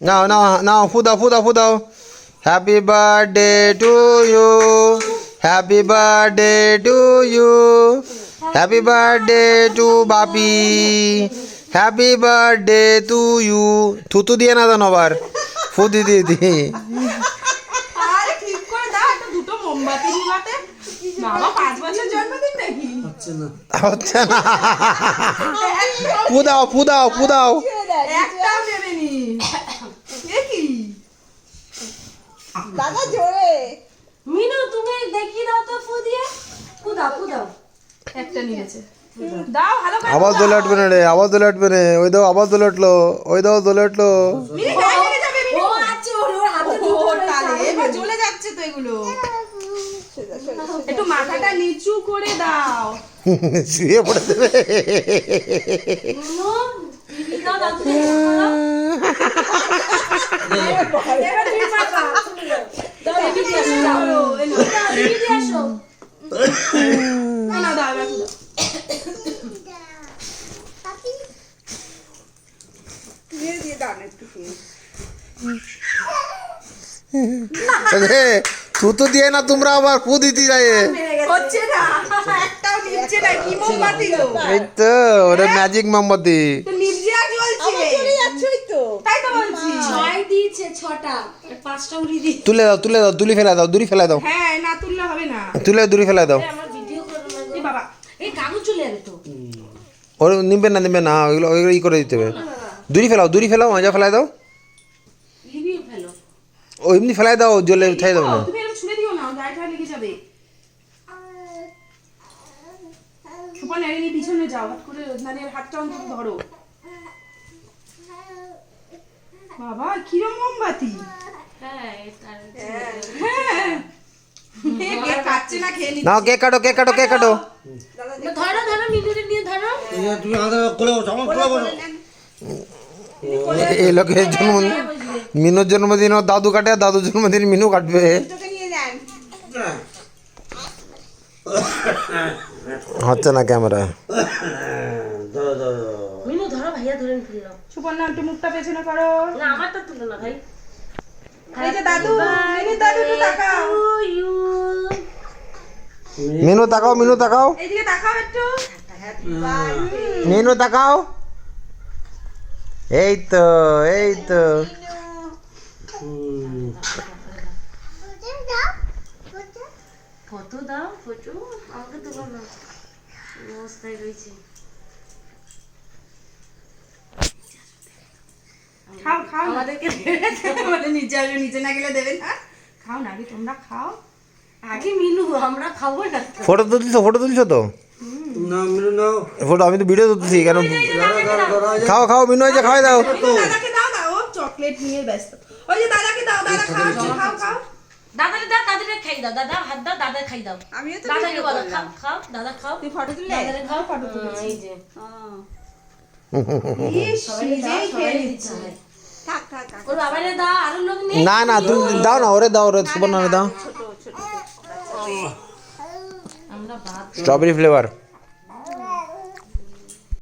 নাও নাও নাও ফু দাও happy birthday to you happy birthday to you happy birthday to Bapi happy birthday to you থুতু দিয়ে না জানো আবার ফু দিয়ে আরে ঠিক করে দাও একটা দুটো মোমবাতি নিবাতে বাবা 5 বছর জন্মদিন নাকি হচ্ছে না ফু দাও একটাও নেবেনি এ কি দাদা জোরে মিনু তুমি দেখিয়ে দাও তো ফু দিয়ে ফু দাও একটা নিয়েছে দাও ভালো করে আওয়াজ দোলে উঠবে না রে আওয়াজ দোলে উঠবে না ওই দাও আওয়াজ দোলে উঠলো ওই দাও দোলে উঠলো মিনি ব্যাগ লেগে যাবে মিনি ও আচ্ছা ওর হাতে ও তালে এবার জ্বলে যাচ্ছে তো এগুলো একটু মাথাটা নিচু করে দাও শুয়ে পড়ে দেবে মিনু দিদি দাও দাদু দাও এবার তুমি পাকা দাও দিদি দিয়ে আসো দাও দিদি দিয়ে আসো না দাও এবার দাও দিয়ে দাও না একটু থুতু দিয়ে না তোমরা আবার ফু দিতে যায় হচ্ছে না একটাও নিচ্ছে না কি মোমবাতি গো এই তো ওরে ম্যাজিক মোমবাতি তো নিভে আর জ্বলছে চলে যাচ্ছই তো তাই তো বলছি 6 দিয়েছে 6টা আর 5টা উড়ি দি তুলে দাও দূরি ফেলা দাও হ্যাঁ না তুললে হবে না দূরি ফেলা দাও আমার ভিডিও করো না এই বাবা এই কাগজ চলে যাবে তো ওর নিবে না ওগুলো ই করে দিতে হবে দূরি ফেলাও মজা ফেলাই দাও লিভিউ ফেলো ও এমনি ফেলাই দাও জলে উঠাই দাও না তুমি এরকম ছুঁড়ে দিও না গায়েটা লেগে যাবে সুপন এর পিছনে যাও হাত করে মানে হাতটা অন্তত ধরো বাবা কিরম মোমবাতি হ্যাঁ তার হ্যাঁ কে কাটছে না খেয়ে নিচ্ছে নাও কেক কাটো ধরো মিনুরে নিয়ে ধরো তুমি হাতে করে বসো আমার করে বসো এই লোকের জন্মদিন মিনুর জন্মদিন ও দাদু কাটে আর দাদুর জন্মদিন মিনু কাটবে তোকে নিয়ে যান হচ্ছে না ক্যামেরা মিনু ধরো ভাইয়া ধরে ফেললো সুপর্ণা একটু মুখটা পেছনে করো না আমারটা তুলো না ভাই এই যে দাদু মিনি দাদু একটু তাকাও মিনু তাকাও এইদিকে তাকাও একটু মিনু তাকাও এই তো ফটো দাও ফটো আমাকে তুলো না অবস্থায় রয়েছে খাও আমাদেরকে বলে নিচে না গেলে দেবে না খাও না আগে তোমরা খাও আগে মিনু আমরা খাবো না ফটো তুলছো তো না মিনু নাও ফটো আমি তো ভিডিও তুলছি কেন খাও মিনু এই যে খাওয়াই দাও দাদাকে দাও না ও চকলেট নিয়ে ব্যস্ত ওই যে দাদাকে দাও দাদা খাও দাদাকে দাও দাদাকে খাই দাও দাদা হাত দাও দাদা খাই দাও আমিও তো দাদাকে বলো খাও দাদা খাও তুই ফটো তুললে দাদাকে খাও ফটো তুলছি এই যে নিজেই খেয়ে নিচ্ছে থাক ওর বাবারে দাও আরো লোক নেই না তুমি দাও না ওরে সুবর্ণা দাও ছোট আমরা ভাত স্ট্রবেরি ফ্লেভার